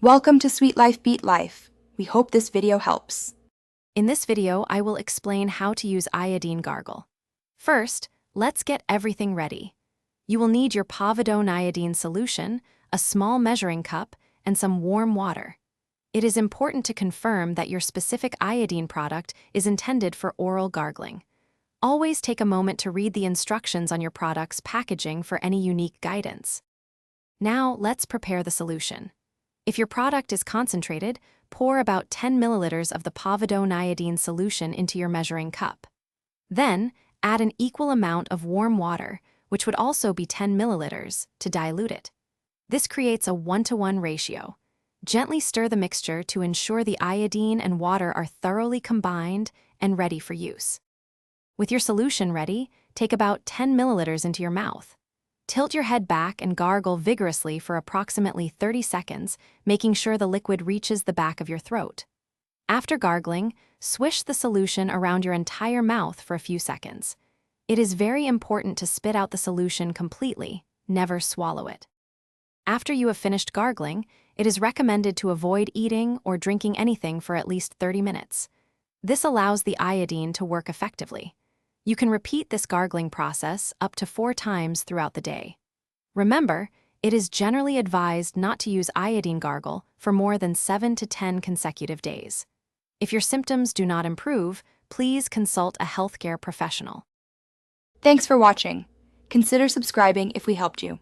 Welcome to Sweet Life Beat Life. We hope this video helps. In this video, I will explain how to use Iodine Gargle. First, let's get everything ready. You will need your povidone iodine solution, a small measuring cup, and some warm water. It is important to confirm that your specific iodine product is intended for oral gargling. Always take a moment to read the instructions on your product's packaging for any unique guidance. Now, let's prepare the solution. If your product is concentrated, pour about 10 milliliters of the povidone iodine solution into your measuring cup. Then, add an equal amount of warm water, which would also be 10 milliliters, to dilute it. This creates a 1-to-1 ratio. Gently stir the mixture to ensure the iodine and water are thoroughly combined and ready for use. With your solution ready, take about 10 milliliters into your mouth. Tilt your head back and gargle vigorously for approximately 30 seconds, making sure the liquid reaches the back of your throat. After gargling, swish the solution around your entire mouth for a few seconds. It is very important to spit out the solution completely, never swallow it. After you have finished gargling, it is recommended to avoid eating or drinking anything for at least 30 minutes. This allows the iodine to work effectively. You can repeat this gargling process up to 4 times throughout the day. Remember, it is generally advised not to use iodine gargle for more than 7 to 10 consecutive days. If your symptoms do not improve, please consult a healthcare professional. Thanks for watching. Consider subscribing if we helped you.